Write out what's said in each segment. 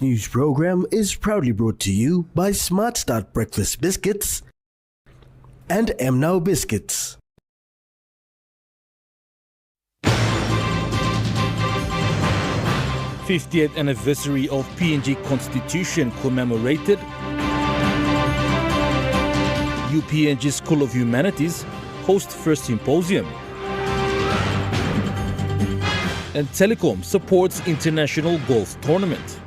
news program is proudly brought to you by Smart Start Breakfast Biscuits and Now Biscuits. '50th anniversary of PNG Constitution commemorated. UPNG School of Humanities hosts first symposium. And Telecom supports international golf tournament.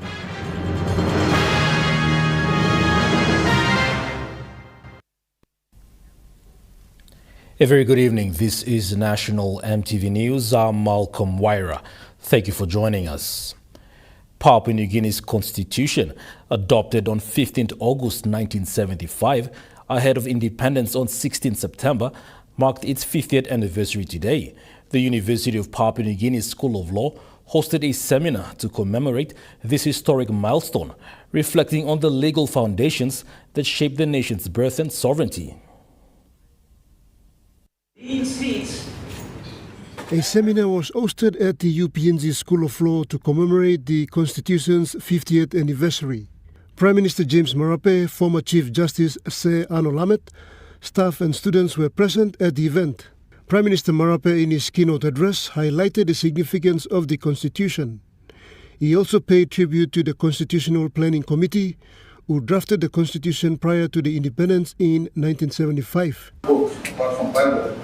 A very good evening. This is National EMTV News. I'm Malcolm Waira. Thank you for joining us. Papua New Guinea's constitution, adopted on 15th August 1975, ahead of independence on 16 September, marked its 50th anniversary today. The University of Papua New Guinea's School of Law hosted a seminar to commemorate this historic milestone, reflecting on the legal foundations that shaped the nation's birth and sovereignty. A seminar was hosted at the UPNG School of Law to commemorate the Constitution's 50th anniversary. Prime Minister James Marape, former Chief Justice Se Anolamet, staff and students were present at the event. Prime Minister Marape, in his keynote address, highlighted the significance of the Constitution. He also paid tribute to the Constitutional Planning Committee, who drafted the Constitution prior to the independence in 1975. Apart from Bible,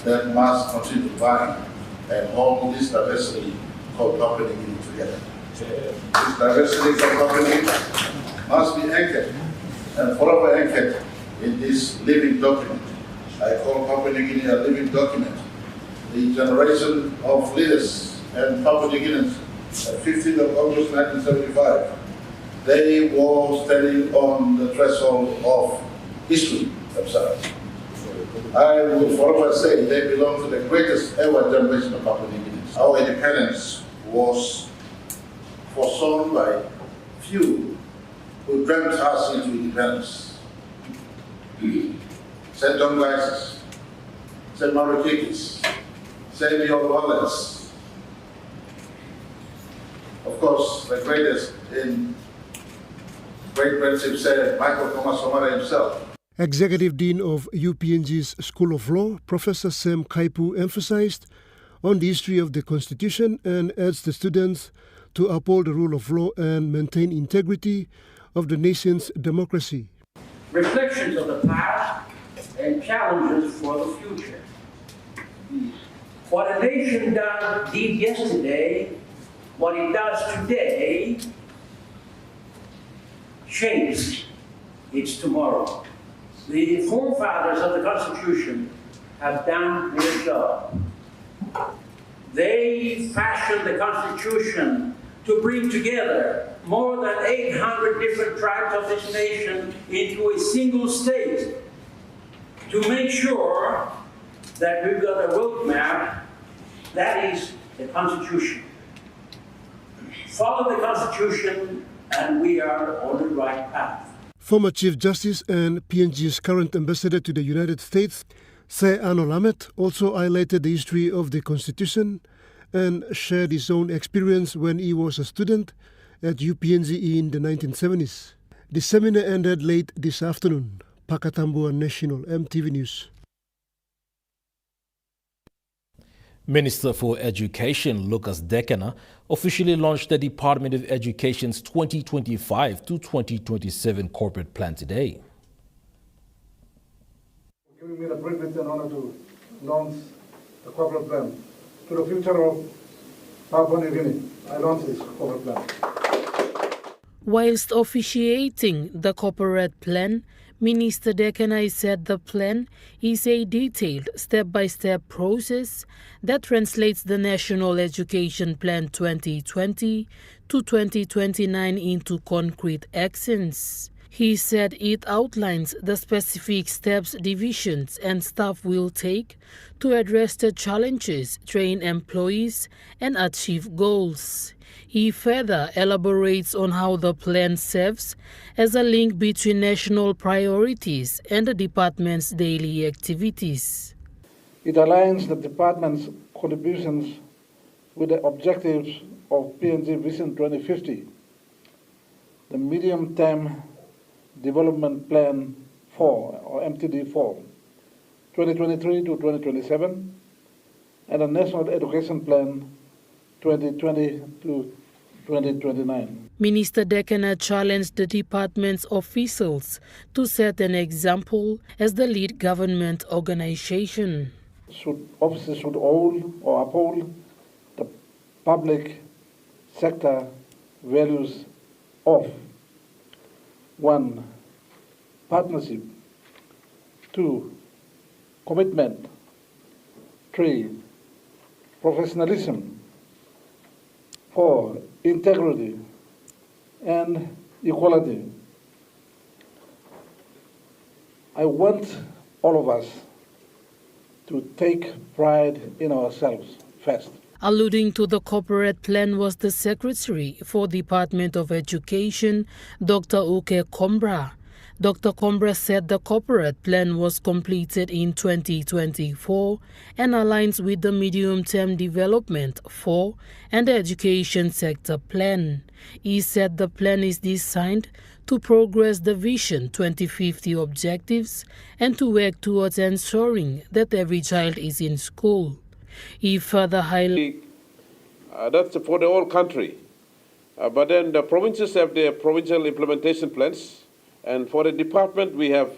that must continue to bind and hold this diversity called Papua New Guinea together. This diversity called Papua New Guinea must be anchored and forever anchored in this living document. I call Papua New Guinea a living document. The generation of leaders and Papua New Guineans at 15th of August 1975, they were standing on the threshold of history themselves. I would forever say they belong to the greatest ever generation of Papua New Guineans. Our independence was foresawn by few who dreamt us into independence. St. John Glycis, St. Marukikis, St. Bjorn Wallace. Of course, the greatest in great friendship said Michael Thomas Somara himself. Executive Dean of UPNG's School of Law, Professor Sam Kaipu, emphasized on the history of the Constitution and urged the students to uphold the rule of law and maintain integrity of the nation's democracy. Reflections of the past and challenges for the future. What a nation did yesterday, what it does today, shapes its tomorrow. The forefathers of the Constitution have done their job. They fashioned the Constitution to bring together more than 800 different tribes of this nation into a single state, to make sure that we've got a roadmap that is the Constitution. Follow the Constitution and we are on the right path. Former Chief Justice and PNG's current ambassador to the United States, Se Anolamet, also highlighted the history of the Constitution and shared his own experience when he was a student at UPNG in the 1970s. The seminar ended late this afternoon. Pakatambua National EMTV News. Minister for Education Lucas Dekena officially launched the Department of Education's 2025 to 2027 corporate plan today. Giving me the privilege and honor to launch the corporate plan to the future of Papua New Guinea. I launch this corporate plan. Whilst officiating the corporate plan, Minister Dekena said the plan is a detailed step-by-step process that translates the National Education Plan 2020 to 2029 into concrete actions. He said it outlines the specific steps divisions and staff will take to address the challenges, train employees, and achieve goals. He further elaborates on how the plan serves as a link between national priorities and the department's daily activities. It aligns the department's contributions with the objectives of PNG Vision 2050 the medium-term development plan 4, or MTD 4, 2023 to 2027, and a national education plan 2020 to 2029. Minister Dekana challenged the department's officials to set an example as the lead government organization. Officers should uphold the public sector values of 1. Partnership, 2. Commitment, 3. Professionalism, 4. Integrity, and equality. I want all of us to take pride in ourselves first. Alluding to the corporate plan was the Secretary for Department of Education, Dr. Uke Kombra. Dr. Kombra said the corporate plan was completed in 2024 and aligns with the medium-term development 4 and the education sector plan. He said the plan is designed to progress the Vision 2050 objectives and to work towards ensuring that every child is in school. He further highlighted that's for the whole country. But then the provinces have their provincial implementation plans. And for the department, we have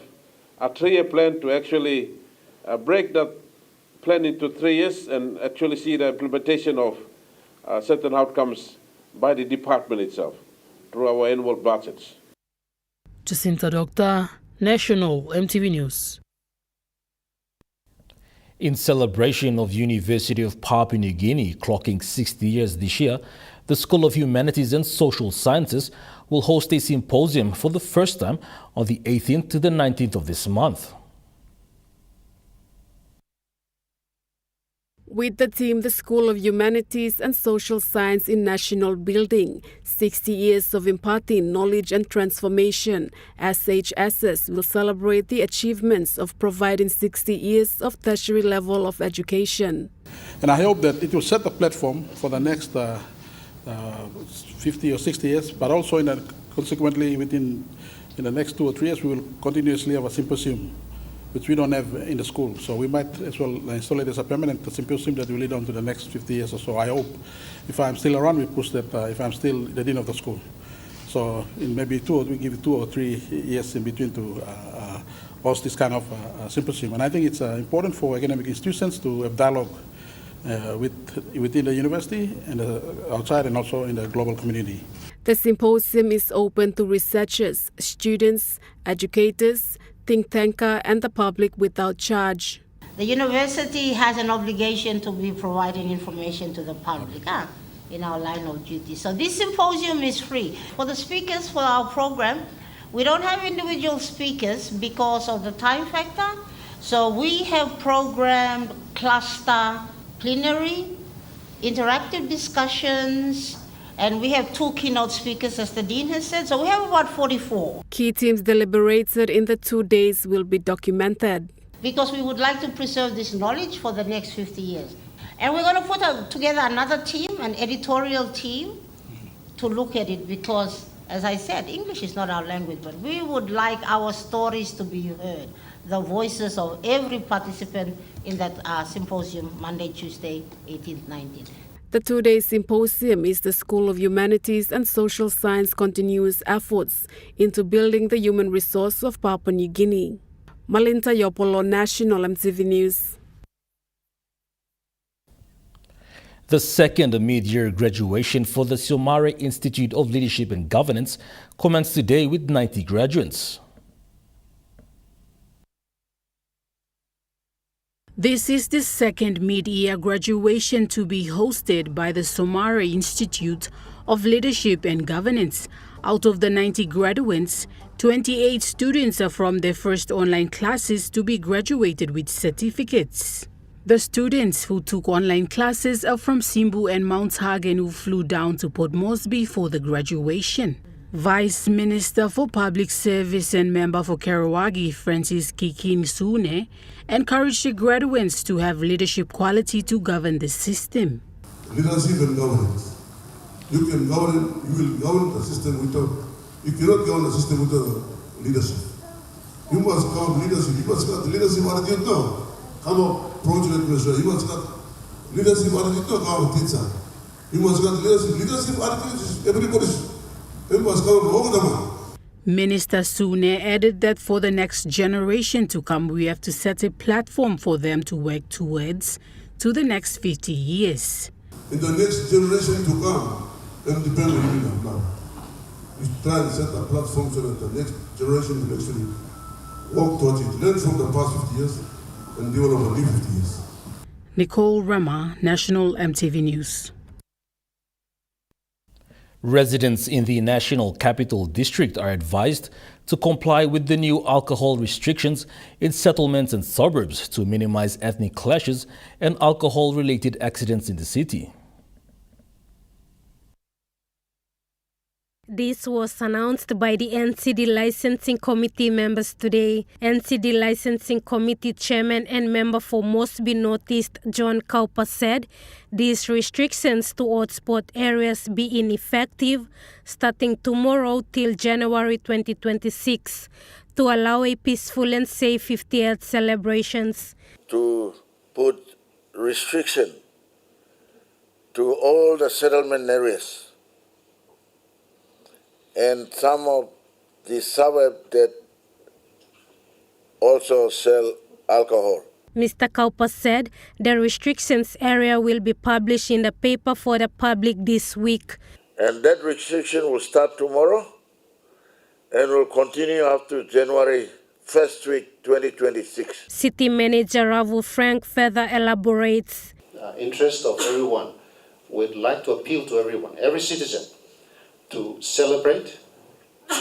a 3-year plan to actually break that plan into 3 years and actually see the implementation of certain outcomes by the department itself through our annual budgets. Jacinta Doctor, National MTV News. In celebration of University of Papua New Guinea clocking 60 years this year, the School of Humanities and Social Sciences will host a symposium for the first time on the 18th to the 19th of this month. With the theme, the School of Humanities and Social Science in National Building, 60 years of imparting knowledge and transformation, SHSS will celebrate the achievements of providing 60 years of tertiary level of education. And I hope that it will set the platform for the next 50 or 60 years, but also consequently in the next 2 or 3 years, we will continuously have a symposium, which we don't have in the school. So we might as well install it as a permanent symposium that will lead on to the next 50 years or so. I hope, if I'm still around, we push that, if I'm still the dean of the school. So in maybe we give 2 or 3 years in between to host this kind of symposium. And I think it's important for academic institutions to have dialogue within the university and outside and also in the global community. The symposium is open to researchers, students, educators, think tanker and the public without charge. The university has an obligation to be providing information to the public in our line of duty. So this symposium is free. For the speakers for our program, we don't have individual speakers because of the time factor. So we have programmed cluster plenary, interactive discussions, and we have 2 keynote speakers, as the dean has said. So we have about 44. Key themes deliberated in the 2 days will be documented. Because we would like to preserve this knowledge for the next 50 years. And we're going to put together another team, an editorial team, to look at it because, as I said, English is not our language, but we would like our stories to be heard, the voices of every participant in that symposium, Monday, Tuesday, 18th, 19th. The 2-day symposium is the School of Humanities and Social Science continuous efforts into building the human resource of Papua New Guinea. Malinta Yopolo, National MTV News. The second mid-year graduation for the Somare Institute of Leadership and Governance commenced today with 90 graduates. This is the second mid-year graduation to be hosted by the Somare Institute of Leadership and Governance. Out of the 90 graduates, 28 students are from their first online classes to be graduated with certificates. The students who took online classes are from Simbu and Mount Hagen who flew down to Port Moresby for the graduation. Vice Minister for Public Service and Member for Karawagi, Francis Kikin Sune, encouraged the graduates to have leadership quality to govern the system. Leadership and governance. You will govern the system without You cannot govern the system with the leadership. You must count leadership. You must have the leadership attitude now. Come up, project measure. You must have leadership attitude now. Come up, teacher. You must have leadership attitude. Everybody must come up, all the man. Minister Sune added that for the next generation to come, we have to set a platform for them to work towards to the next 50 years. In the next generation to come, and depend on you now. We try to set a platform so that the next generation will actually walk towards it, learn from the past 50 years, and develop a new 50 years. Nicole Rama, National EMTV News. Residents in the National Capital District are advised to comply with the new alcohol restrictions in settlements and suburbs to minimize ethnic clashes and alcohol-related accidents in the city. This was announced by the NCD Licensing Committee members today. NCD Licensing Committee Chairman and member for Mosby Northeast, John Cowper, said these restrictions to hotspot areas be ineffective starting tomorrow till January 2026 to allow a peaceful and safe 50th celebrations. To put restriction to all the settlement areas and some of the suburbs that also sell alcohol. Mr. Cowper said the restrictions area will be published in the paper for the public this week. And that restriction will start tomorrow and will continue up to January 1st week 2026. City Manager Ravu Frank further elaborates. Interest of everyone, we'd like to appeal to everyone, every citizen, to celebrate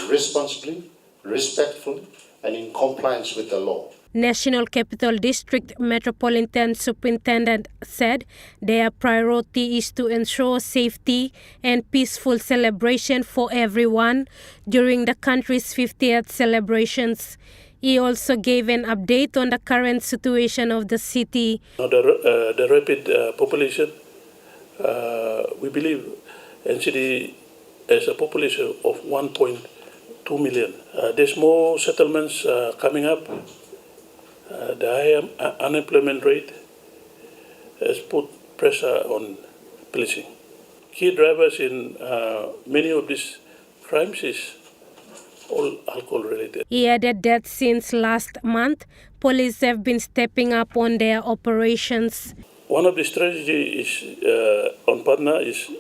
responsibly, respectfully, and in compliance with the law. National Capital District Metropolitan Superintendent said their priority is to ensure safety and peaceful celebration for everyone during the country's 50th celebrations. He also gave an update on the current situation of the city. The rapid population, we believe NCD has a population of 1.2 million. There's more settlements coming up. The high unemployment rate has put pressure on policing. Key drivers in many of these crimes is all alcohol related. He added that since last month, police have been stepping up on their operations. One of the strategies on partner is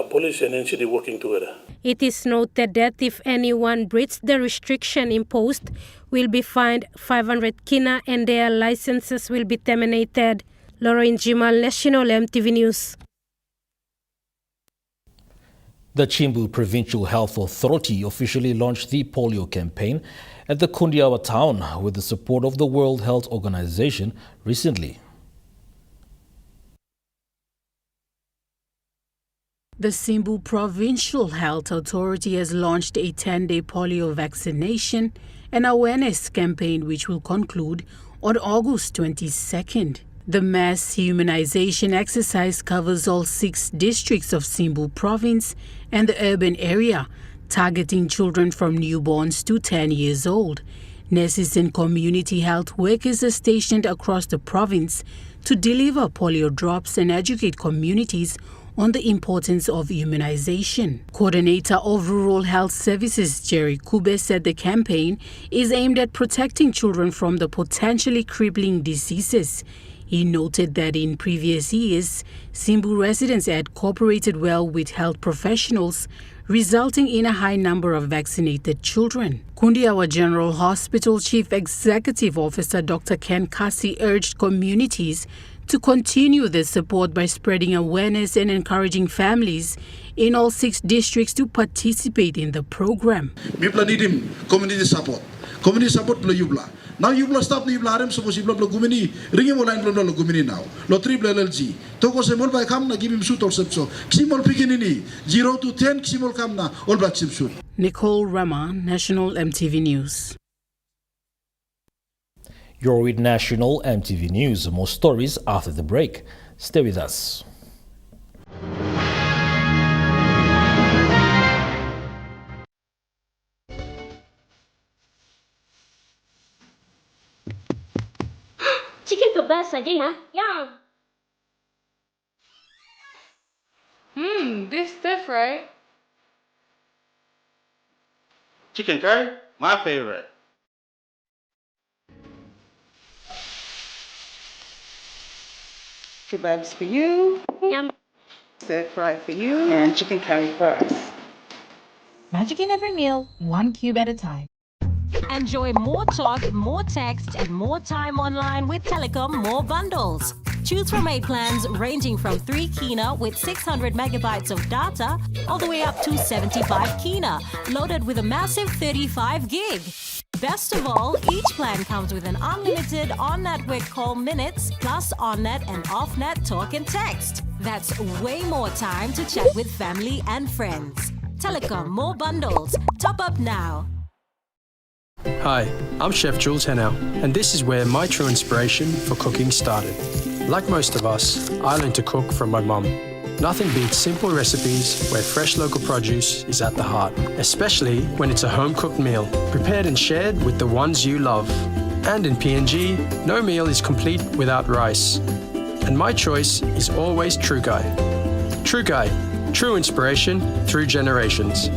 police and NCD working together. It is noted that if anyone breaches the restriction imposed, will be fined 500 kina and their licenses will be terminated. Lauren Jimal, National EMTV News. The Chimbu Provincial Health Authority officially launched the polio campaign at the Kundiawa town with the support of the World Health Organization recently. The Simbu Provincial Health Authority has launched a 10-day polio vaccination and awareness campaign which will conclude on August 22nd. The mass immunization exercise covers all 6 districts of Simbu Province and the urban area, targeting children from newborns to 10 years old. Nurses and community health workers are stationed across the province to deliver polio drops and educate communities on the importance of immunization. Coordinator of Rural Health Services Jerry Kube said the campaign is aimed at protecting children from the potentially crippling diseases. He noted that in previous years, Simbu residents had cooperated well with health professionals, resulting in a high number of vaccinated children. Kundiawa General Hospital Chief Executive Officer Dr. Ken Kasi urged communities to continue this support by spreading awareness and encouraging families in all 6 districts to participate in the program. People need him community support. Community support bla yubla. Now yubla stop ni yubla arem suppose yubla bla gumini ringi mo line bla gumini now. Lo triple LLG. Toko semol by kam na give him suit or sepso. Ksimol pikinini 0 to 10 ksimol kam na all black sim suit. Nicole Rama, National EMTV News. You're with National EMTV News. More stories after the break. Stay with us. best saja ya. Yum. This different. Chicken curry, my favorite. Kebabs for you. Yum. Stir fry for you. And chicken curry for us. Magic in every meal, one cube at a time. Enjoy more talk, more text, and more time online with Telecom More Bundles. Choose from 8 plans ranging from 3 kina with 600 megabytes of data all the way up to 75 kina, loaded with a massive 35 gig. Best of all, each plan comes with an unlimited on-network call minutes plus on-net and off-net talk and text. That's way more time to chat with family and friends. Telecom More Bundles. Top up now. Hi, I'm Chef Jules Henow, and this is where my true inspiration for cooking started. Like most of us, I learned to cook from my mum. Nothing beats simple recipes where fresh local produce is at the heart, especially when it's a home-cooked meal, prepared and shared with the ones you love. And in PNG, no meal is complete without rice. And my choice is always True Guy. True Guy, true inspiration through generations.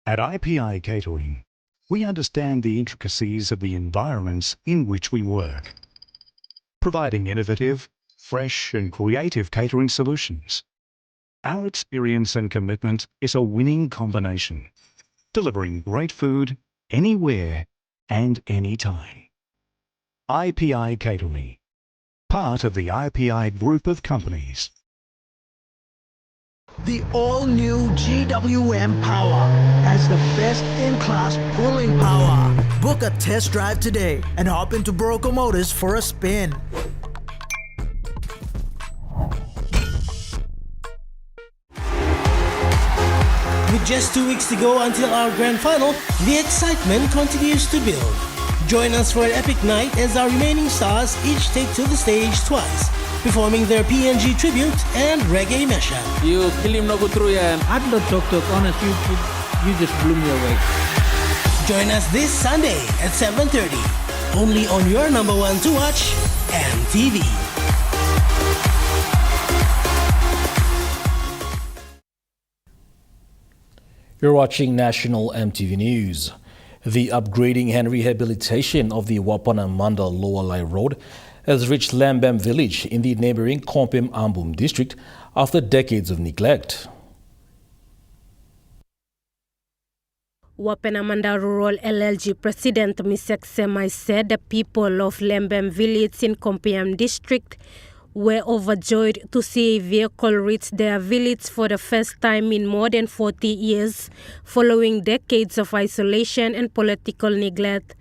At IPI Catering, we understand the intricacies of the environments in which we work, providing innovative, fresh and creative catering solutions. Our experience and commitment is a winning combination, delivering great food anywhere and anytime. IPI Catering, part of the IPI group of companies. The all-new GWM Power has the best-in-class pulling power. Book a test drive today and hop into Barocco Motors for a spin. With just 2 weeks to go until our grand final, the excitement continues to build. Join us for an epic night as our remaining stars each take to the stage twice, performing their PNG tribute and reggae mashup. You kill him no go through yan. I'm not talk, honest, you just blew me away. Join us this Sunday at 7:30, only on your number one to watch, EMTV. You're watching National EMTV News. The upgrading and rehabilitation of the Wapanamanda Lower Lai Road has reached Lambam village in the neighboring Kompim Ambum district after decades of neglect. Wapanamanda Rural LLG President Misek Semai said the people of Lambam village in Kompiam district were overjoyed to see a vehicle reach their village for the first time in more than 40 years, following decades of isolation and political neglect.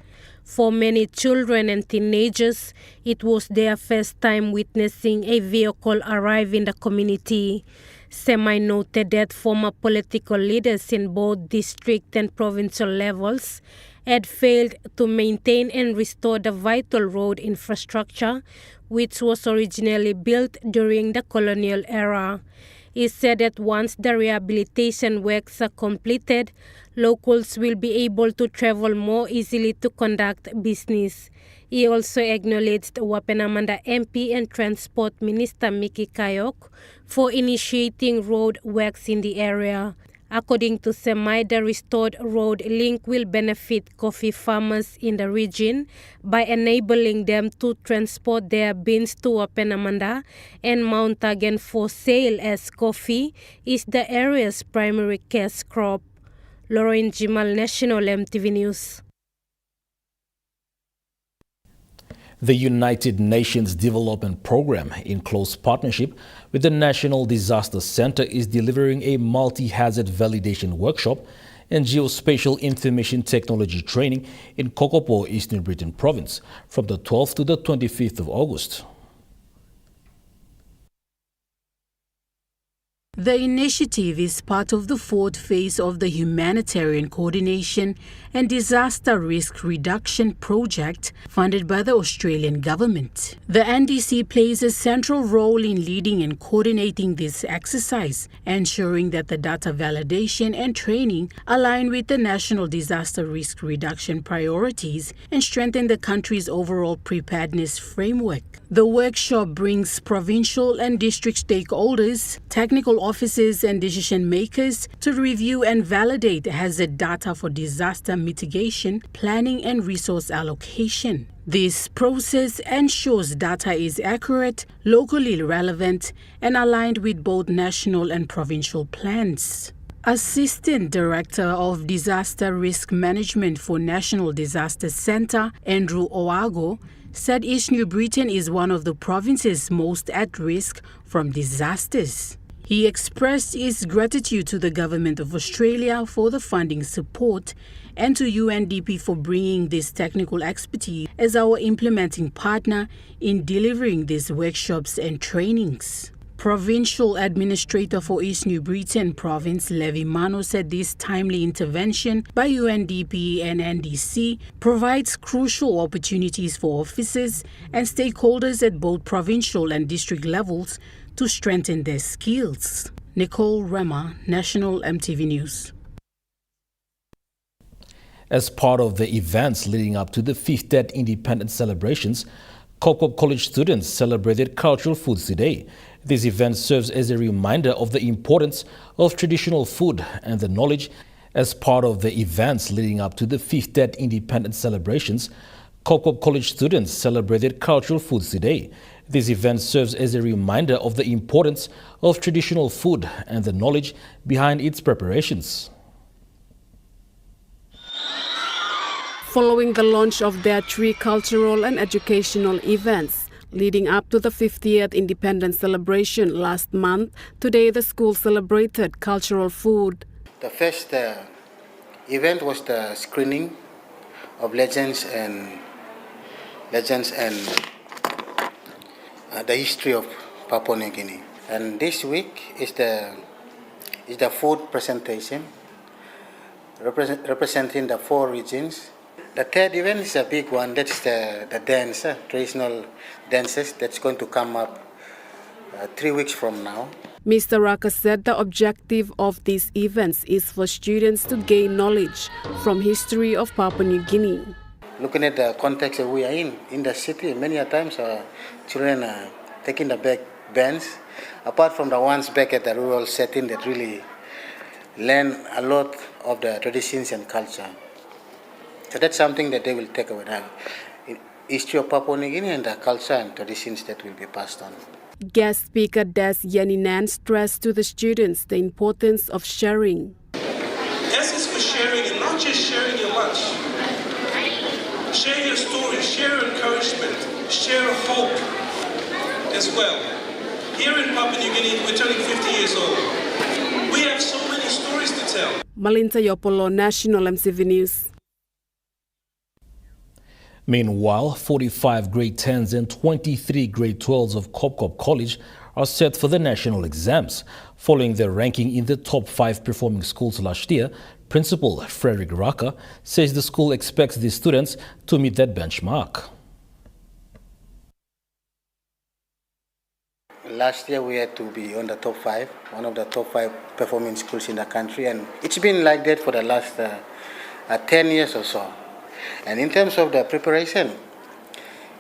For many children and teenagers, it was their first time witnessing a vehicle arrive in the community. Semai noted that former political leaders in both district and provincial levels had failed to maintain and restore the vital road infrastructure, which was originally built during the colonial era. He said that once the rehabilitation works are completed, locals will be able to travel more easily to conduct business. He also acknowledged Wapanamanda MP and Transport Minister Mickey Kayok for initiating road works in the area. According to Semai, the restored road link will benefit coffee farmers in the region by enabling them to transport their beans to Wapanamanda and Mount Again for sale, as coffee is the area's primary cash crop. Lauren Jimal, National EMTV News. The United Nations Development Programme, in close partnership with the National Disaster Centre, is delivering a multi-hazard validation workshop and geospatial information technology training in Kokopo, East New Britain Province from the 12th to the 25th of August. The initiative is part of the fourth phase of the Humanitarian Coordination and Disaster Risk Reduction Project funded by the Australian government. The NDC plays a central role in leading and coordinating this exercise, ensuring that the data validation and training align with the national disaster risk reduction priorities and strengthen the country's overall preparedness framework. The workshop brings provincial and district stakeholders, technical officers and decision makers to review and validate hazard data for disaster mitigation, planning and resource allocation. This process ensures data is accurate, locally relevant, and aligned with both national and provincial plans. Assistant Director of Disaster Risk Management for National Disaster Centre, Andrew Owago, said East New Britain is one of the provinces most at risk from disasters. He expressed his gratitude to the Government of Australia for the funding support and to UNDP for bringing this technical expertise as our implementing partner in delivering these workshops and trainings. Provincial Administrator for East New Britain Province, Levi Mano, said this timely intervention by UNDP and NDC provides crucial opportunities for officers and stakeholders at both provincial and district levels to strengthen their skills. Nicole Rema, National EMTV News. As part of the events leading up to the 50th Independence celebrations, Kokopo College students celebrated cultural foods today. This event serves as a reminder of the importance of traditional food and the knowledge. As part of the events leading up to the 50th Independence celebrations, Kokopo College students celebrated cultural foods today. This event serves as a reminder of the importance of traditional food and the knowledge behind its preparations. Following the launch of their 3 cultural and educational events leading up to the 50th Independence celebration last month, today the school celebrated cultural food. The first event was the screening of legends and the history of Papua New Guinea. And this week is the food presentation representing the 4 regions. The third event is a big one. That's the dance, traditional dances that's going to come up 3 weeks from now. Mr. Raka said the objective of these events is for students to gain knowledge from history of Papua New Guinea. Looking at the context that we are in the city, many a times children are taking the back bench, apart from the ones back at the rural setting that really learn a lot of the traditions and culture. So that's something that they will take away, the history of Papua New Guinea and the culture and traditions that will be passed on. Guest speaker Des Yaninan stressed to the students the importance of sharing. S is for sharing, and not just sharing your lunch. Share your story, share encouragement, share hope as well. Here in Papua New Guinea, we're turning 50 years old. We have so many stories to tell. Malinta Yopolo, National EMTV News. Meanwhile, 45 grade 10s and 23 grade 12s of Kokopo College are set for the national exams. Following their ranking in the top 5 performing schools last year, Principal Frederick Raka says the school expects these students to meet that benchmark. Last year we had to be on the top 5, one of the top 5 performing schools in the country, and it's been like that for the last 10 years or so. And in terms of the preparation,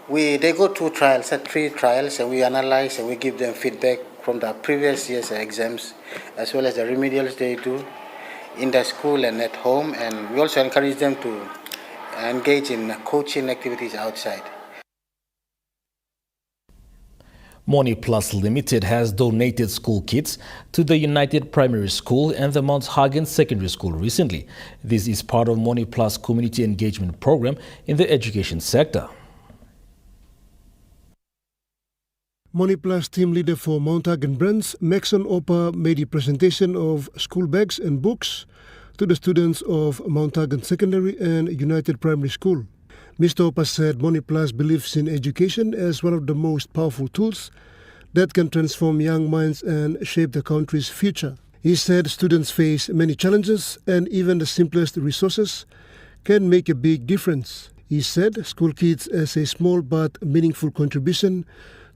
they go through trials, 3 trials, and we analyze and we give them feedback from the previous year's exams, as well as the remedials they do in the school and at home, and we also encourage them to engage in coaching activities outside. Money Plus Limited has donated school kits to the United Primary School and the Mount Hagen Secondary School recently. This is part of Money Plus community engagement program in the education sector. Money Plus team leader for Mount Hagen Branch, Maxon Opa, made a presentation of school bags and books to to the students of Mount Hagen Secondary and United Primary School. Mr. Opa said Moniplus believes in education as one of the most powerful tools that can transform young minds and shape the country's future. He said students face many challenges and even the simplest resources can make a big difference. He said school kids as a small but meaningful contribution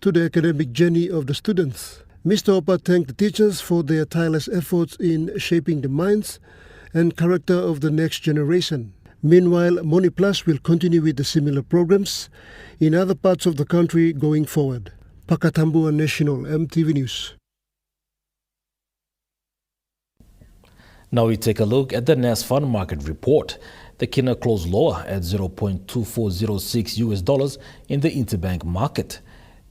to the academic journey of the students. Mr. Opa thanked the teachers for their tireless efforts in shaping the minds and character of the next generation. Meanwhile, Moniplus will continue with the similar programs in other parts of the country going forward. Pakatambua National, MTV News. Now we take a look at the NASFund market report. The kina closed lower at $0.2406 in the interbank market.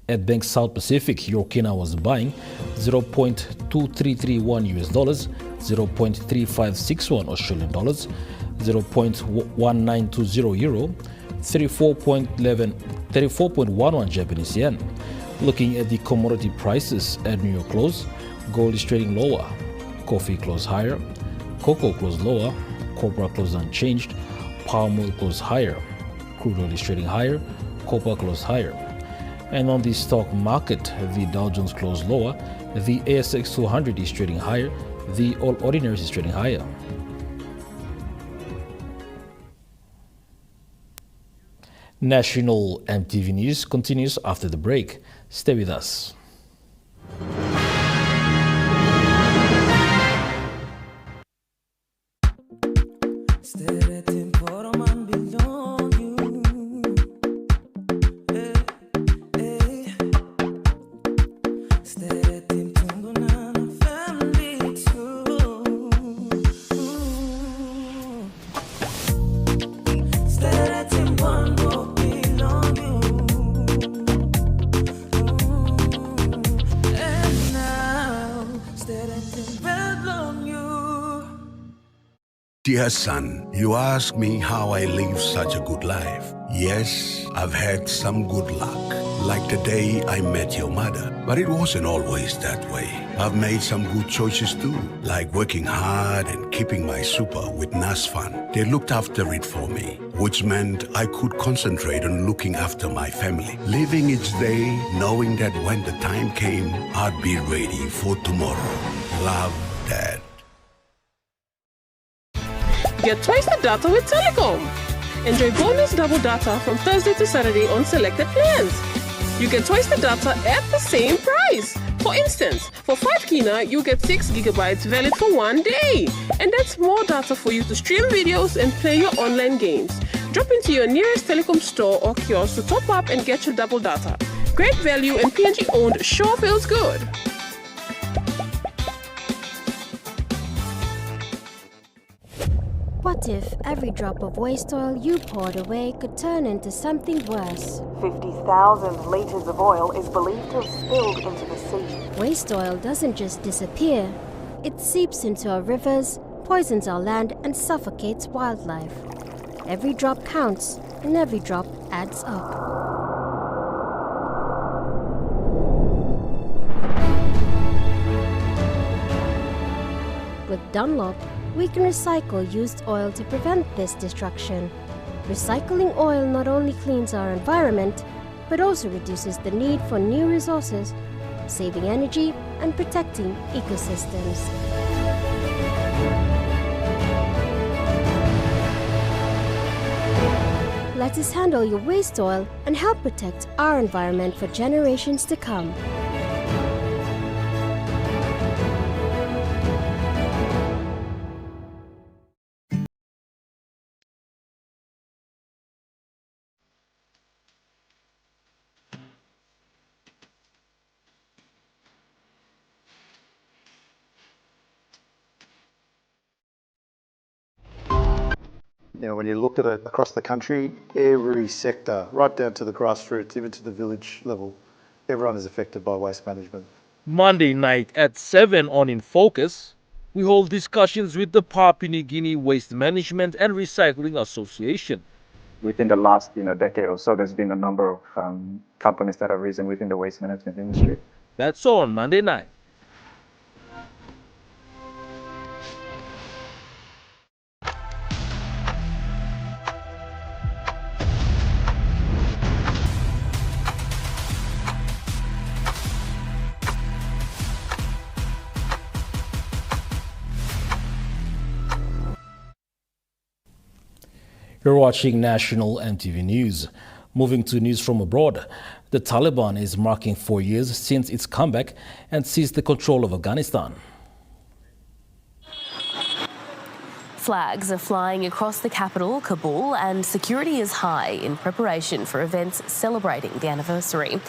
At Bank South Pacific, your kina was buying $0.2331, $0.3561 Australian dollars, 0.1920 euro, 34.11 Japanese yen. Looking at the commodity prices at New York close, gold is trading lower, coffee closed higher, cocoa closed lower, copra closed unchanged, palm oil closed higher, crude oil is trading higher, copper closed higher. And on the stock market, the Dow Jones closed lower, the ASX 200 is trading higher, the All Ordinaries is trading higher. National MTV News continues after the break. Stay with us. Dear son, you ask me how I live such a good life. Yes, I've had some good luck, like the day I met your mother. But it wasn't always that way. I've made some good choices too, like working hard and keeping my super with NASFund. They looked after it for me, which meant I could concentrate on looking after my family. Living each day, knowing that when the time came, I'd be ready for tomorrow. Love, Dad. Get twice the data with Telecom. Enjoy bonus double data from Thursday to Saturday on selected plans. You get twice the data at the same price. For instance, for 5 kina, you get 6 gigabytes valid for 1 day. And that's more data for you to stream videos and play your online games. Drop into your nearest Telecom store or kiosk to top up and get your double data. Great value and PNG owned sure feels good. What if every drop of waste oil you poured away could turn into something worse? 50,000 liters of oil is believed to have spilled into the sea. Waste oil doesn't just disappear. It seeps into our rivers, poisons our land, and suffocates wildlife. Every drop counts, and every drop adds up. With Dunlop, we can recycle used oil to prevent this destruction. Recycling oil not only cleans our environment, but also reduces the need for new resources, saving energy and protecting ecosystems. Let us handle your waste oil and help protect our environment for generations to come. You know, when you look at it across the country, every sector, right down to the grassroots, even to the village level, everyone is affected by waste management. Monday night at 7 on In Focus, we hold discussions with the Papua New Guinea Waste Management and Recycling Association. Within the last decade or so, there's been a number of companies that have risen within the waste management industry. That's on Monday night. You're watching National MTV News. Moving to news from abroad, the Taliban is marking 4 years since its comeback and seized the control of Afghanistan. Flags are flying across the capital, Kabul, and security is high in preparation for events celebrating the anniversary.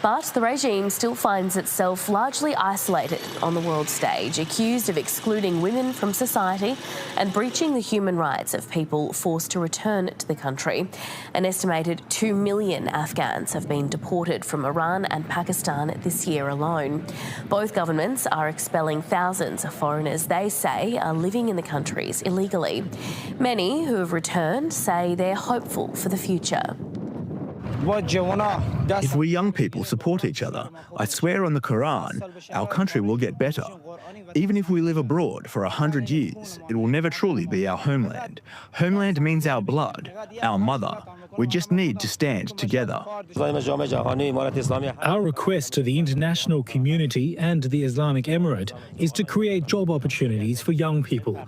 But the regime still finds itself largely isolated on the world stage, accused of excluding women from society and breaching the human rights of people forced to return to the country. An estimated 2 million Afghans have been deported from Iran and Pakistan this year alone. Both governments are expelling thousands of foreigners they say are living in the countries illegally. Many who have returned say they're hopeful for the future. If we young people support each other, I swear on the Quran, our country will get better. Even if we live abroad for 100 years, it will never truly be our homeland. Homeland means our blood, our mother. We just need to stand together. Our request to the international community and the Islamic Emirate is to create job opportunities for young people,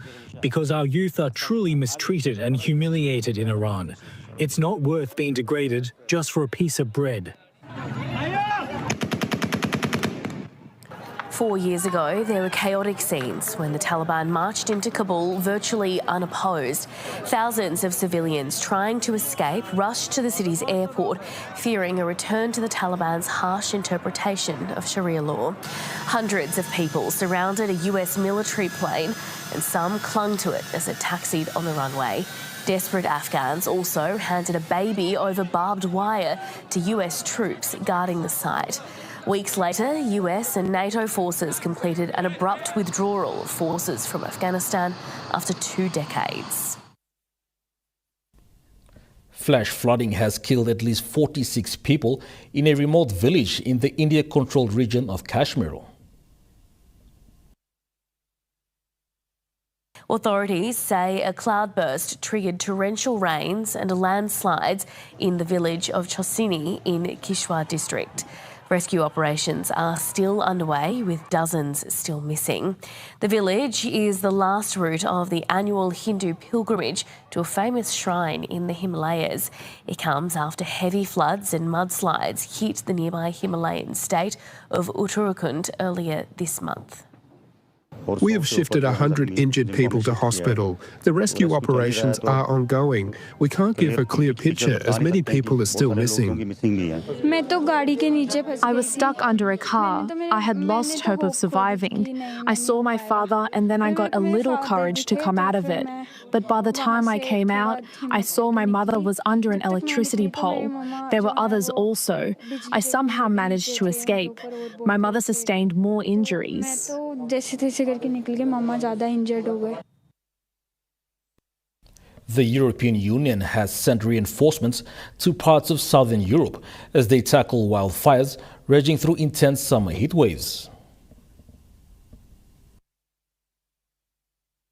because our youth are truly mistreated and humiliated in Iran. It's not worth being degraded just for a piece of bread. 4 years ago, there were chaotic scenes when the Taliban marched into Kabul virtually unopposed. Thousands of civilians trying to escape rushed to the city's airport, fearing a return to the Taliban's harsh interpretation of Sharia law. Hundreds of people surrounded a US military plane, and some clung to it as it taxied on the runway. Desperate Afghans also handed a baby over barbed wire to US troops guarding the site. Weeks later, US and NATO forces completed an abrupt withdrawal of forces from Afghanistan after 2 decades. Flash flooding has killed at least 46 people in a remote village in the India-controlled region of Kashmir. Authorities say a cloudburst triggered torrential rains and landslides in the village of Chosini in Kishwar district. Rescue operations are still underway, with dozens still missing. The village is the last route of the annual Hindu pilgrimage to a famous shrine in the Himalayas. It comes after heavy floods and mudslides hit the nearby Himalayan state of Uttarakhand earlier this month. We have shifted 100 injured people to hospital. The rescue operations are ongoing. We can't give a clear picture as many people are still missing. I was stuck under a car. I had lost hope of surviving. I saw my father and then I got a little courage to come out of it. But by the time I came out, I saw my mother was under an electricity pole. There were others also. I somehow managed to escape. My mother sustained more injuries. The European Union has sent reinforcements to parts of southern Europe as they tackle wildfires raging through intense summer heat waves.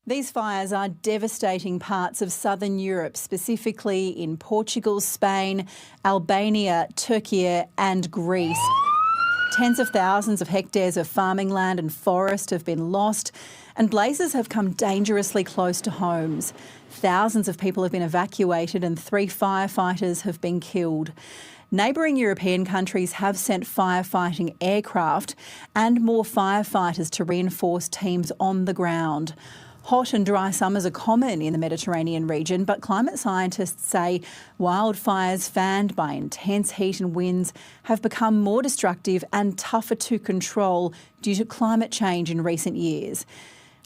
These fires are devastating parts of southern Europe, specifically in Portugal, Spain, Albania, Turkey and Greece. Tens of thousands of hectares of farming land and forest have been lost, and blazes have come dangerously close to homes. Thousands of people have been evacuated and 3 firefighters have been killed. Neighbouring European countries have sent firefighting aircraft and more firefighters to reinforce teams on the ground. Hot and dry summers are common in the Mediterranean region, but climate scientists say wildfires fanned by intense heat and winds have become more destructive and tougher to control due to climate change in recent years.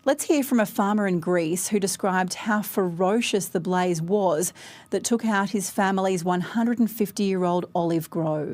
Let's hear from a farmer in Greece who described how ferocious the blaze was that took out his family's 150-year-old olive grove.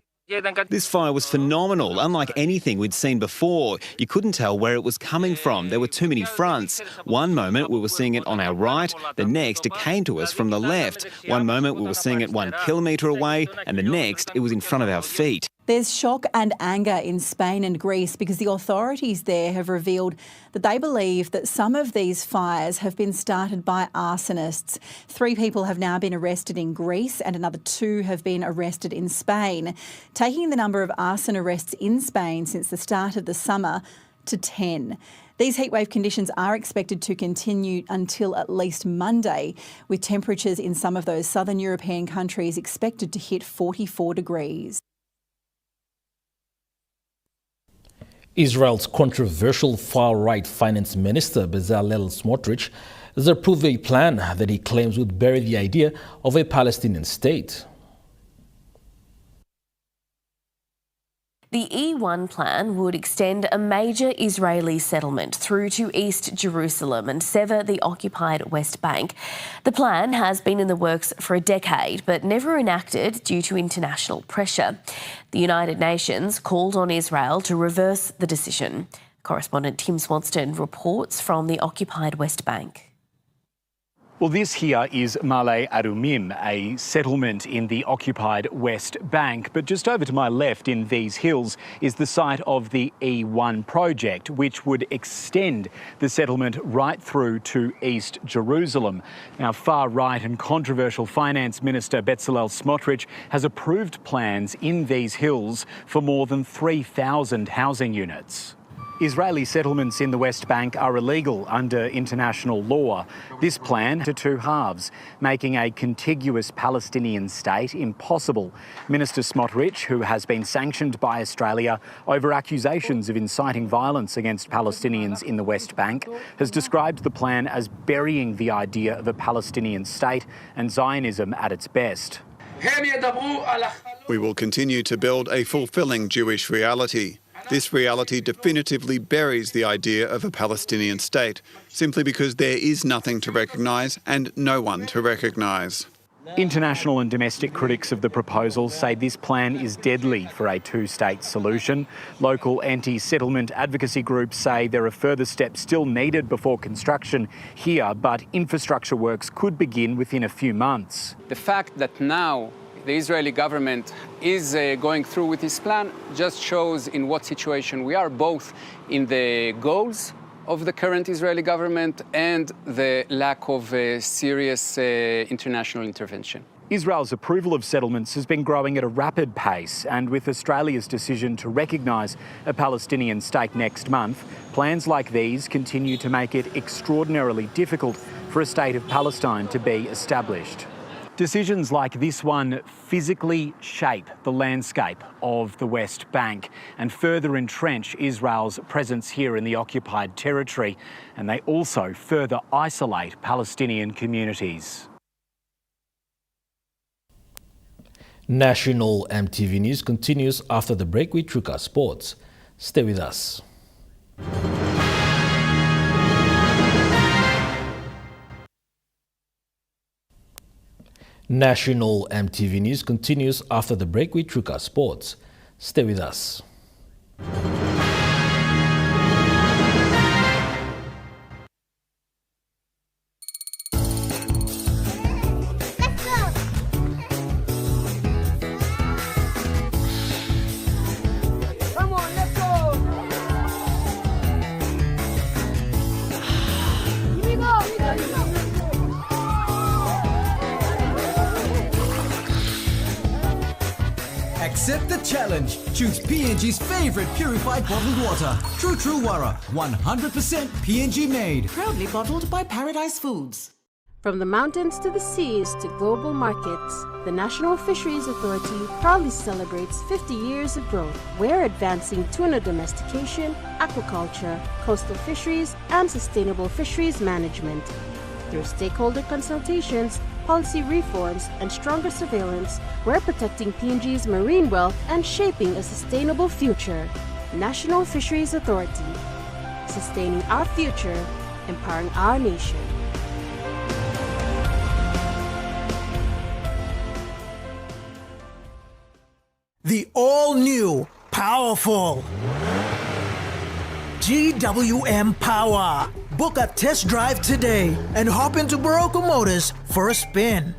This fire was phenomenal, unlike anything we'd seen before. You couldn't tell where it was coming from. There were too many fronts. One moment we were seeing it on our right, the next it came to us from the left. One moment we were seeing it 1 kilometre away, and the next it was in front of our feet. There's shock and anger in Spain and Greece because the authorities there have revealed that they believe that some of these fires have been started by arsonists. 3 people have now been arrested in Greece and another 2 have been arrested in Spain, taking the number of arson arrests in Spain since the start of the summer to 10. These heatwave conditions are expected to continue until at least Monday, with temperatures in some of those southern European countries expected to hit 44 degrees. Israel's controversial far-right finance minister Bezalel Smotrich has approved a plan that he claims would bury the idea of a Palestinian state. The E1 plan would extend a major Israeli settlement through to East Jerusalem and sever the occupied West Bank. The plan has been in the works for a decade, but never enacted due to international pressure. The United Nations called on Israel to reverse the decision. Correspondent Tim Swanston reports from the occupied West Bank. Well, this here is Ma'ale Adumim, a settlement in the occupied West Bank. But just over to my left in these hills is the site of the E1 project, which would extend the settlement right through to East Jerusalem. Now, far-right and controversial Finance Minister Bezalel Smotrich has approved plans in these hills for more than 3,000 housing units. Israeli settlements in the West Bank are illegal under international law. This plan to two halves, making a contiguous Palestinian state impossible. Minister Smotrich, who has been sanctioned by Australia over accusations of inciting violence against Palestinians in the West Bank, has described the plan as burying the idea of a Palestinian state and Zionism at its best. We will continue to build a fulfilling Jewish reality. This reality definitively buries the idea of a Palestinian state, simply because there is nothing to recognise and no one to recognise. International and domestic critics of the proposal say this plan is deadly for a two-state solution. Local anti-settlement advocacy groups say there are further steps still needed before construction here, but infrastructure works could begin within a few months. The fact that now the Israeli government is going through with this plan just shows in what situation we are, both in the goals of the current Israeli government and the lack of serious international intervention. Israel's approval of settlements has been growing at a rapid pace, and with Australia's decision to recognise a Palestinian state next month, plans like these continue to make it extraordinarily difficult for a state of Palestine to be established. Decisions like this one physically shape the landscape of the West Bank and further entrench Israel's presence here in the occupied territory, and they also further isolate Palestinian communities. National EMTV News continues after the break with Truka Sports. Stay with us. National EMTV News continues after the break with Truka Sports. Stay with us. Accept the challenge. Choose PNG's favorite purified bottled water. True Wara, 100% PNG made. Proudly bottled by Paradise Foods. From the mountains to the seas to global markets, the National Fisheries Authority proudly celebrates 50 years of growth. We're advancing tuna domestication, aquaculture, coastal fisheries, and sustainable fisheries management. Through stakeholder consultations, policy reforms, and stronger surveillance, we're protecting PNG's marine wealth and shaping a sustainable future. National Fisheries Authority, sustaining our future, empowering our nation. The all-new, powerful GWM Power. Book a test drive today and hop into Barocco Motors for a spin.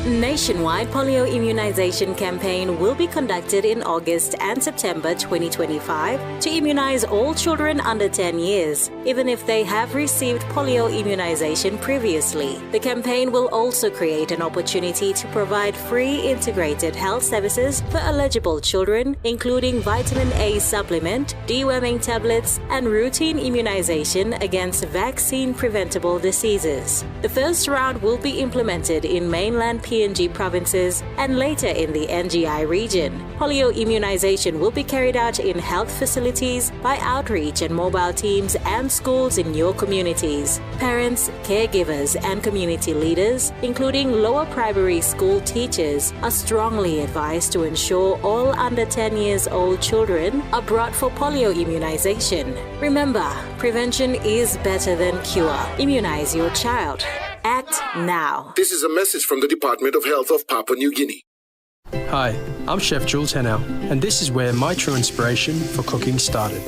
nationwide polio immunization campaign will be conducted in August and September 2025 to immunize all children under 10 years, even if they have received polio immunization previously. The campaign will also create an opportunity to provide free integrated health services for eligible children, including vitamin A supplement, deworming tablets, and routine immunization against vaccine-preventable diseases. The first round will be implemented in mainland PNG provinces and later in the NGI region. Polio immunization will be carried out in health facilities by outreach and mobile teams and schools in your communities. Parents, caregivers, and community leaders, including lower primary school teachers, are strongly advised to ensure all under 10 years old children are brought for polio immunization. Remember, prevention is better than cure. Immunize your child. Act now. This is a message from the Department of Health of Papua New Guinea. Hi, I'm Chef Jules Henow, and this is where my true inspiration for cooking started.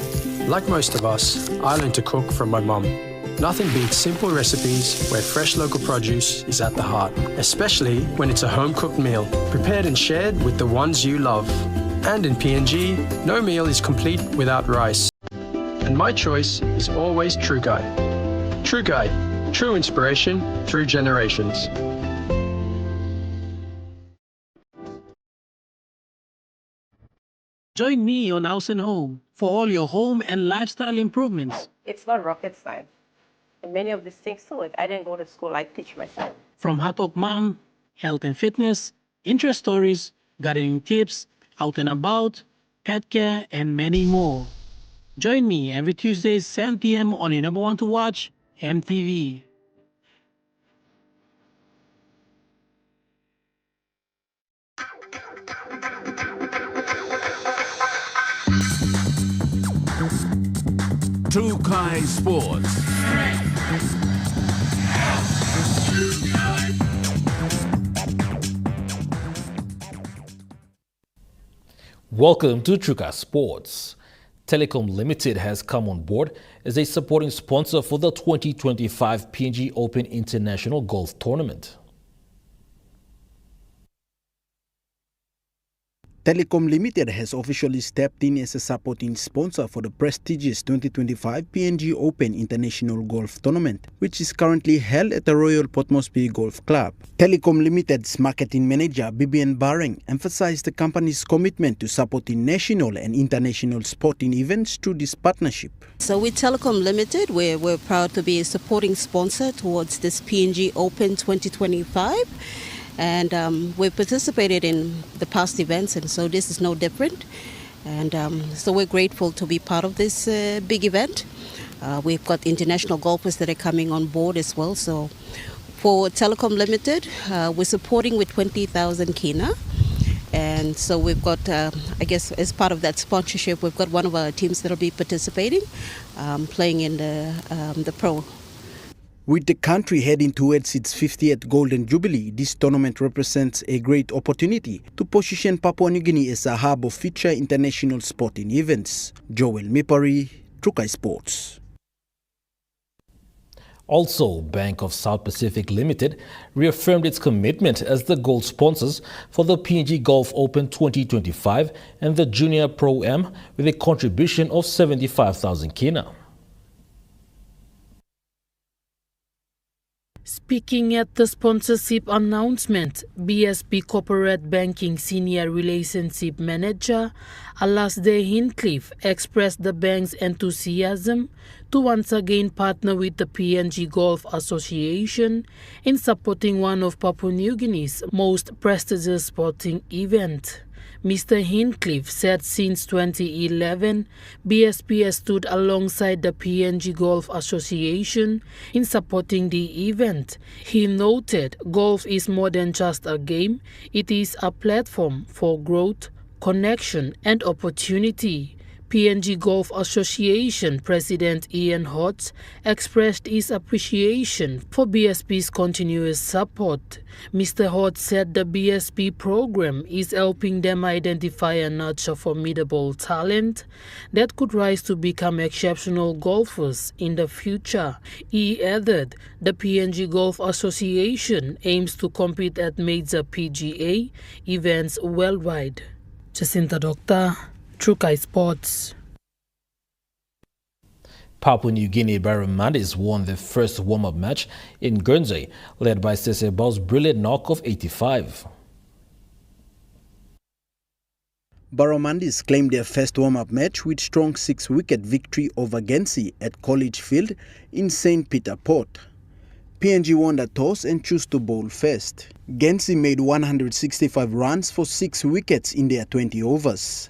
Like most of us, I learned to cook from my mum. Nothing beats simple recipes where fresh local produce is at the heart, especially when it's a home-cooked meal, prepared and shared with the ones you love. And in PNG, no meal is complete without rice. And my choice is always True Guy. True Guy, true inspiration through generations. Join me on House and Home for all your home and lifestyle improvements. It's not rocket science. And many of these things too, if I didn't go to school, I teach myself. From Hatok Mom, health and fitness, interest stories, gardening tips, out and about, pet care, and many more. Join me every Tuesday 7 p.m. on your number one to watch, EMTV. Tukai Sports. Welcome to Truka Sports. Telecom Limited has come on board as a supporting sponsor for the 2025 PNG Open International Golf Tournament. Telecom Limited has officially stepped in as a supporting sponsor for the prestigious 2025 PNG Open International Golf Tournament, which is currently held at the Royal Port Moresby Golf Club. Telecom Limited's marketing manager, Bibian Bareng, emphasized the company's commitment to supporting national and international sporting events through this partnership. So with Telecom Limited, we're proud to be a supporting sponsor towards this PNG Open 2025. And we've participated in the past events, and so this is no different. And so we're grateful to be part of this big event. We've got international golfers that are coming on board as well. So for Telecom Limited, we're supporting with 20,000 kina. And so we've got, I guess, as part of that sponsorship, we've got one of our teams that will be participating, playing in the pro. With the country heading towards its 50th Golden Jubilee, this tournament represents a great opportunity to position Papua New Guinea as a hub of future international sporting events. Joel Mipari, Trukai Sports. Also, Bank of South Pacific Limited reaffirmed its commitment as the gold sponsors for the PNG Golf Open 2025 and the Junior Pro-Am with a contribution of 75,000 kina. Speaking at the sponsorship announcement, BSP Corporate Banking Senior Relationship Manager Alasdair Hincliffe expressed the bank's enthusiasm to once again partner with the PNG Golf Association in supporting one of Papua New Guinea's most prestigious sporting events. Mr. Hincliffe said since 2011, BSP has stood alongside the PNG Golf Association in supporting the event. He noted golf is more than just a game, it is a platform for growth, connection and opportunity. PNG Golf Association President Ian Hodge expressed his appreciation for BSP's continuous support. Mr. Hodge said the BSP program is helping them identify and nurture formidable talent that could rise to become exceptional golfers in the future. He added the PNG Golf Association aims to compete at major PGA events worldwide. Jacinta Doctor, Trukai Sports. Papua New Guinea Barramundi won their first warm-up match in Guernsey, led by Sesebau's brilliant knock of 85. Barramundi claimed their first warm-up match with strong 6-wicket victory over Guernsey at College Field in St. Peter Port. PNG won the toss and chose to bowl first. Guernsey made 165 runs for 6 wickets in their 20 overs.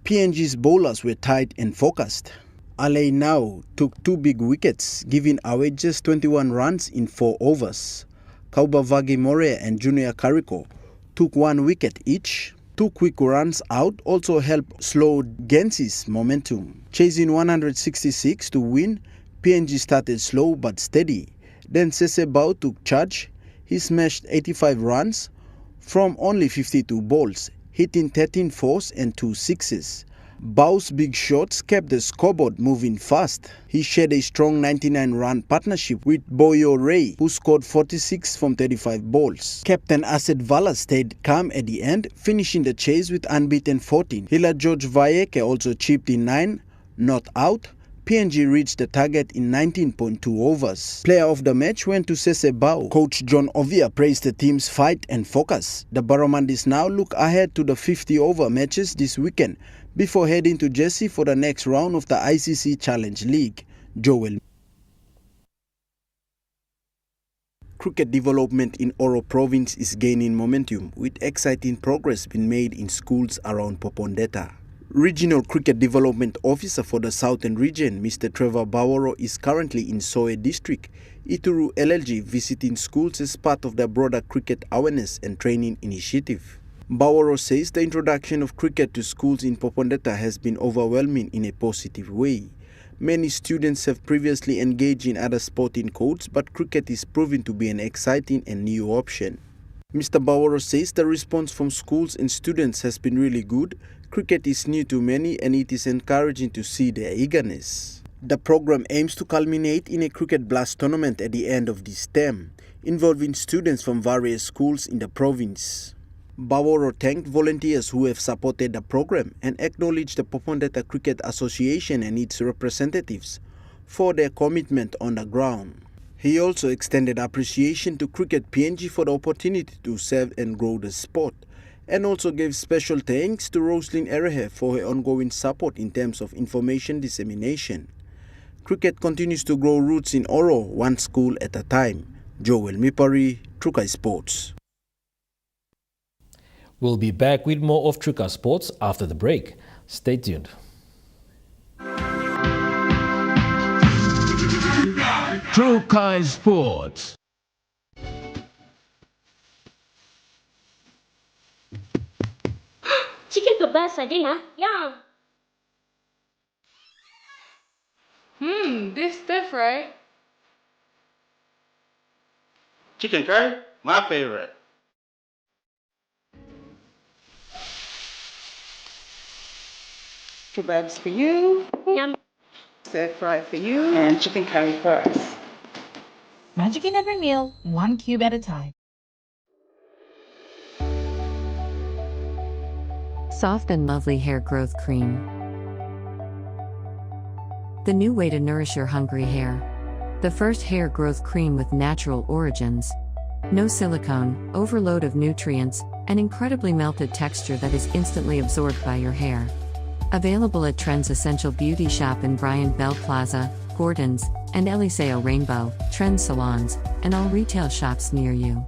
PNG's bowlers were tight and focused. Alei now took 2 big wickets, giving away just 21 runs in 4 overs. Kaubavagi More and Junior Kariko took 1 wicket each. 2 quick runs out also helped slow Guernsey's momentum. Chasing 166 to win, PNG started slow but steady. Then Sesebau took charge. He smashed 85 runs from only 52 balls, hitting 13 fours and 2 sixes. Bau's big shots kept the scoreboard moving fast. He shared a strong 99-run partnership with Boyo Ray, who scored 46 from 35 balls. Captain Asset Vala stayed calm at the end, finishing the chase with unbeaten 14. Hila George Vayeke also chipped in 9, not out. PNG reached the target in 19.2 overs. Player of the match went to Sesebau. Coach John Ovia praised the team's fight and focus. The Barramundis now look ahead to the 50-over matches this weekend before heading to Jersey for the next round of the ICC Challenge League. Joel. Cricket development in Oro Province is gaining momentum, with exciting progress being made in schools around Popondetta. Regional Cricket Development Officer for the Southern Region, Mr. Trevor Baworo, is currently in Soe District, Ituru LLG, visiting schools as part of the broader cricket awareness and training initiative. Baworo says the introduction of cricket to schools in Popondetta has been overwhelming in a positive way. Many students have previously engaged in other sporting codes, but cricket is proving to be an exciting and new option. Mr. Baworo says the response from schools and students has been really good. Cricket is new to many and it is encouraging to see their eagerness. The program aims to culminate in a cricket blast tournament at the end of this term, involving students from various schools in the province. Baworo thanked volunteers who have supported the program and acknowledged the Popondetta Cricket Association and its representatives for their commitment on the ground. He also extended appreciation to Cricket PNG for the opportunity to serve and grow the sport, and also gave special thanks to Roslyn Erehe for her ongoing support in terms of information dissemination. Cricket continues to grow roots in Oro, one school at a time. Joel Mipari, Trukai Sports. We'll be back with more of Trukai Sports after the break. Stay tuned. Trukai Sports. Chicken kebasa dia, yum. This different. Chicken curry, my favorite. Kebabs for you. Yum. Stir fry for you. And chicken curry for us. Magic in every meal, 1 cube at a time. Soft and lovely hair growth cream. The new way to nourish your hungry hair. The first hair growth cream with natural origins. No silicone, overload of nutrients, and incredibly melted texture that is instantly absorbed by your hair. Available at Trends Essential Beauty Shop in Bryant Bell Plaza, Gordon's, and Eliseo Rainbow, Trends Salons, and all retail shops near you.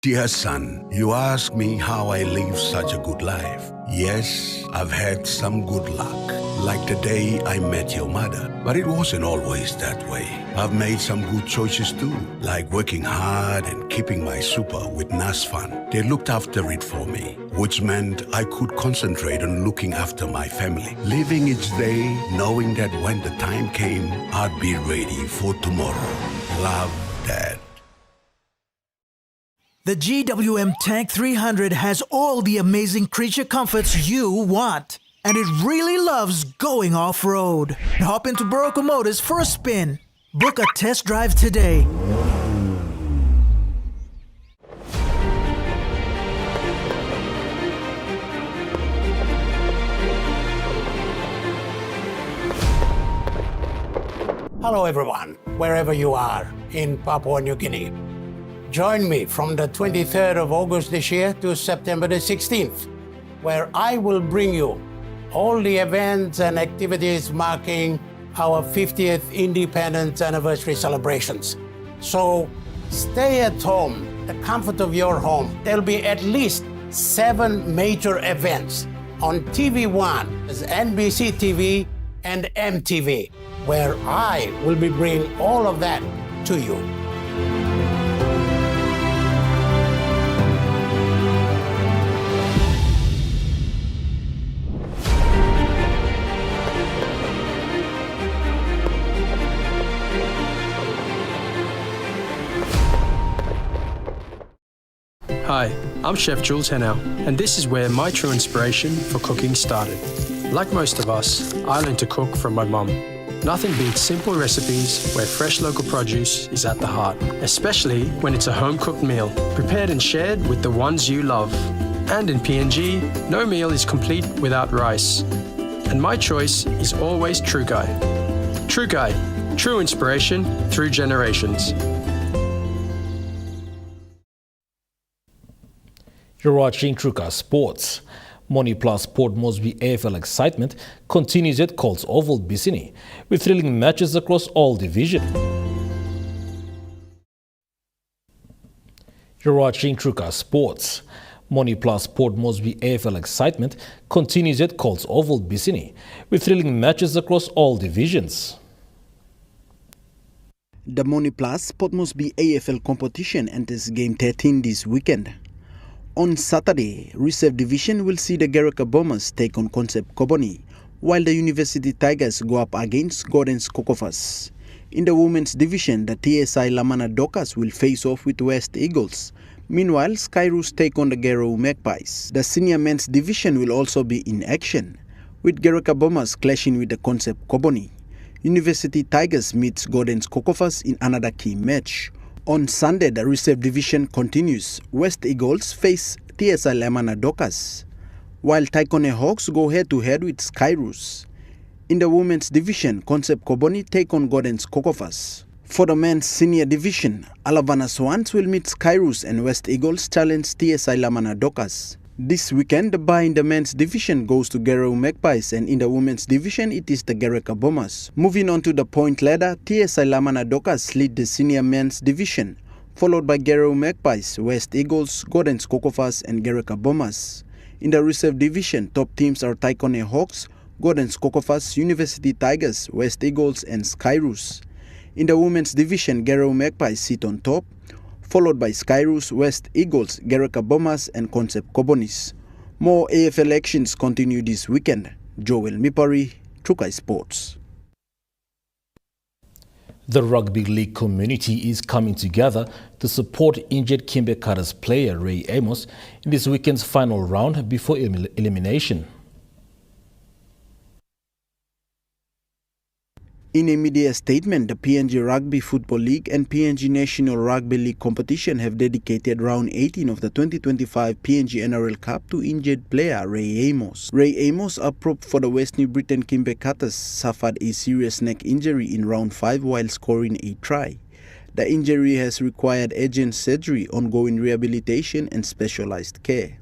Dear son, you ask me how I live such a good life. Yes, I've had some good luck, like the day I met your mother. But it wasn't always that way. I've made some good choices too, like working hard and keeping my super with NASFAN. They looked after it for me, which meant I could concentrate on looking after my family, living each day knowing that when the time came, I'd be ready for tomorrow. Love, Dad. The GWM Tank 300 has all the amazing creature comforts you want. And it really loves going off-road. Hop into Barocco Motors for a spin. Book a test drive today. Hello everyone, wherever you are in Papua New Guinea. Join me from the 23rd of August this year to September the 16th, where I will bring you all the events and activities marking our 50th independence anniversary celebrations. So stay at home, the comfort of your home. There'll be at least 7 major events on TV1, NBC TV and MTV, where I will be bringing all of that to you. Hi, I'm Chef Jules Henao, and this is where my true inspiration for cooking started. Like most of us, I learned to cook from my mum. Nothing beats simple recipes where fresh local produce is at the heart, especially when it's a home-cooked meal, prepared and shared with the ones you love. And in PNG, no meal is complete without rice. And my choice is always True Guy. True Guy, true inspiration through generations. You're watching Truka Sports. Money Plus Port Moresby AFL excitement continues at Colts Oval, Bissini, with thrilling matches across all divisions. You're watching Truka Sports. Money Plus Port Moresby AFL excitement continues at Colts Oval, Bissini, with thrilling matches across all divisions. The Money Plus Port Moresby AFL competition enters Game 13 this weekend. On Saturday, Reserve Division will see the Gereka Bombers take on Concept Koboni, while the University Tigers go up against Gordon's Kokofas. In the Women's Division, the TSI Lamana Dockers will face off with West Eagles. Meanwhile, Skyroos take on the Garou Magpies. The Senior Men's Division will also be in action, with Gereka Bombers clashing with the Concept Koboni. University Tigers meets Gordon's Kokofas in another key match. On Sunday, the Reserve Division continues. West Eagles face TSI Lamana Dockers, while Taikone Hawks go head-to-head with Skyroos. In the Women's Division, Concept Koboni take on Gordon's Kokofas. For the Men's Senior Division, Alavana Swans will meet Skyroos and West Eagles challenge TSI Lamana Dockers. This weekend, the bye in the Men's Division goes to Garou Magpies, and in the Women's Division, it is the Gereka Bombers. Moving on to the point ladder, TSI Lamana Dockers lead the Senior Men's Division, followed by Garou Magpies, West Eagles, Gordon's Kokofas, and Gereka Bombers. In the Reserve Division, top teams are Taikone Hawks, Gordon's Kokofas, University Tigers, West Eagles, and Skyroos. In the Women's Division, Garou Magpies sit on top, followed by Skyroos, West Eagles, Gereka Bombers, and Concept Kobonis. More AFL actions continue this weekend. Joel Mipari, Trukai Sports. The Rugby League community is coming together to support injured Kimbe Cutters player Ray Amos in this weekend's final round before elimination. In a media statement, the PNG Rugby Football League and PNG National Rugby League competition have dedicated round 18 of the 2025 PNG NRL Cup to injured player Ray Amos. Ray Amos, a prop for the West New Britain Kimbe Cutters, suffered a serious neck injury in round 5 while scoring a try. The injury has required urgent surgery, ongoing rehabilitation and specialized care.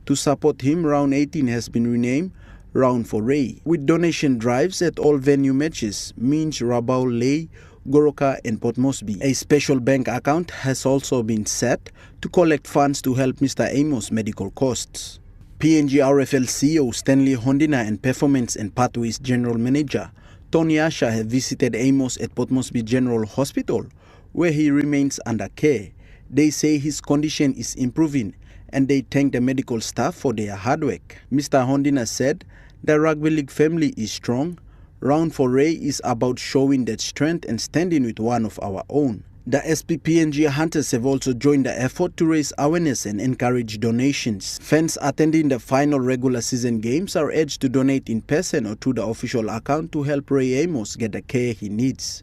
To support him, round 18 has been renamed Round for Ray, with donation drives at all venue matches, Minj, Rabaul, Ley, Goroka and Port Moresby. A special bank account has also been set to collect funds to help Mr. Amos' medical costs. PNG RFL CEO Stanley Hondina and Performance and Pathways General Manager Tony Asha have visited Amos at Port Moresby General Hospital, where he remains under care. They say his condition is improving and they thank the medical staff for their hard work. Mr. Hondina said the Rugby League family is strong. Round for Ray is about showing that strength and standing with one of our own. The SPPNG Hunters have also joined the effort to raise awareness and encourage donations. Fans attending the final regular season games are urged to donate in person or to the official account to help Ray Amos get the care he needs.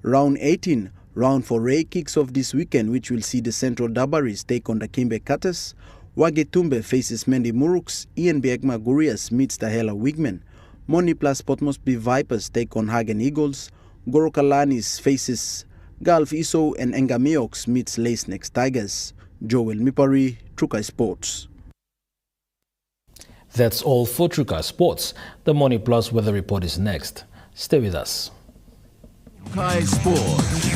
Round 18, Round for Ray kicks off this weekend, which will see the Central Dabaris take on the Kimbe Cutters. Wagetumbe faces Mendi Muruks, Ian Biegma Gurias meets the Hela Wigmen. Moni plus Port Moresby Vipers take on Hagen Eagles. Gorokalanis faces Gulf Iso, and Engamiox meets Lace Next Tigers. Joel Mipari, Trukai Sports. That's all for Trukai Sports. The Money Plus weather report is next. Stay with us. Trukai Sports.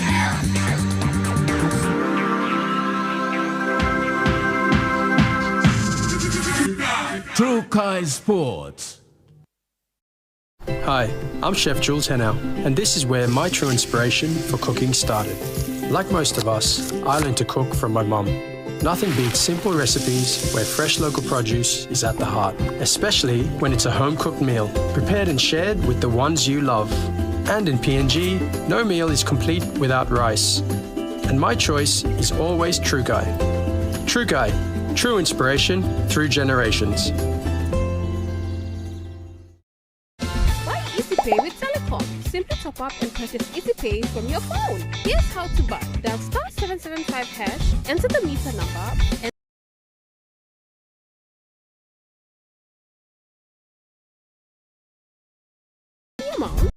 Trukai Sports. Hi, I'm Chef Jules Henao, and this is where my true inspiration for cooking started. Like most of us, I learned to cook from my mum. Nothing beats simple recipes where fresh local produce is at the heart, especially when it's a home-cooked meal, prepared and shared with the ones you love. And in PNG, no meal is complete without rice. And my choice is always Trukai. Trukai, true inspiration through generations. Pay with Telecom. Simply top up and purchase EasyPay from your phone. Here's how to buy. Dial *775#, enter the meter number, and the amount.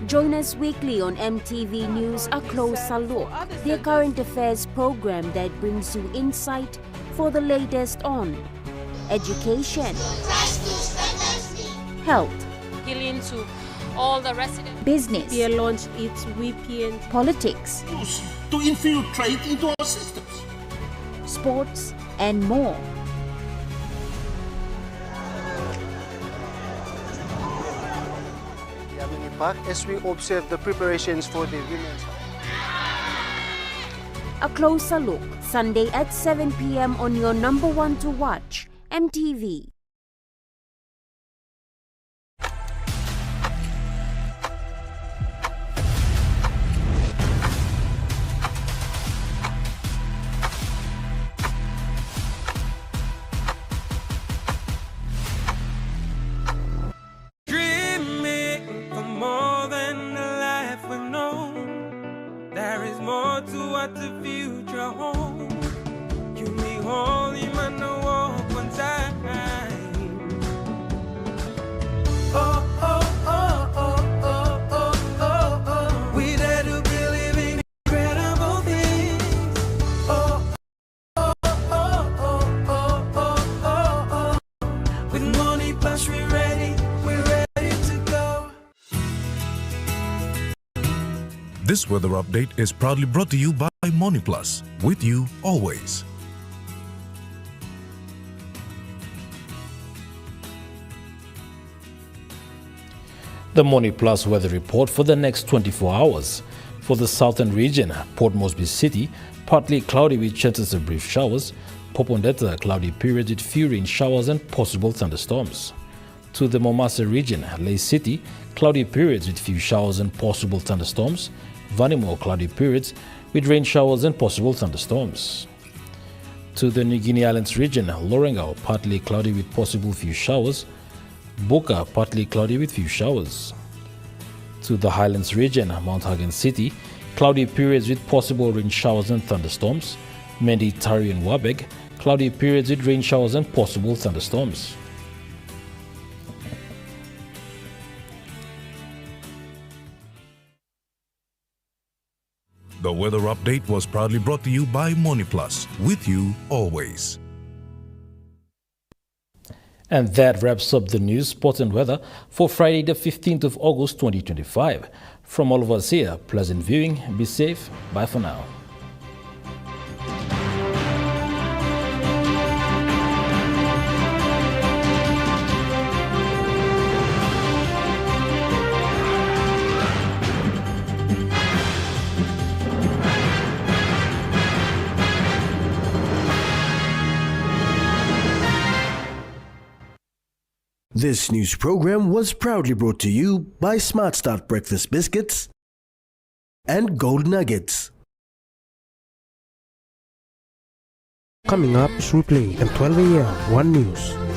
Join us weekly on MTV News, A Closer Look, their current affairs program that brings you insight for the latest on education, health, appealing to all the residents. Business, They launched its UPNG, politics, to infiltrate into our systems, sports, and more. As we observe the preparations for the women's. A Closer Look, Sunday at 7 p.m. on your number one to watch, MTV. The future home, you me holy man no walk on time. Oh oh oh oh oh oh oh oh, we dare to believe in incredible things. Oh oh oh oh oh oh oh oh, with money plus we're ready to go. This weather update is proudly brought to you by Money Plus, with you always. The Money Plus weather report for the next 24 hours. For the southern region, Port Moresby City, partly cloudy with chances of brief showers. Popondetta, cloudy period with few rain showers and possible thunderstorms. To the Momasa region, Lace City, cloudy periods with few showers and possible thunderstorms. Vanimo, cloudy periods with rain showers and possible thunderstorms. To the New Guinea Islands region, Lorengau, partly cloudy with possible few showers. Boka, partly cloudy with few showers. To the Highlands region, Mount Hagen City, cloudy periods with possible rain showers and thunderstorms. Mendi, Tari and Wabeg, cloudy periods with rain showers and possible thunderstorms. The weather update was proudly brought to you by MoneyPlus, with you always. And that wraps up the news, sports and weather for Friday the 15th of August 2025. From all of us here, pleasant viewing, be safe, bye for now. This news program was proudly brought to you by Smart Start Breakfast Biscuits and Gold Nuggets. Coming up is replay at 12 a.m. 1 News.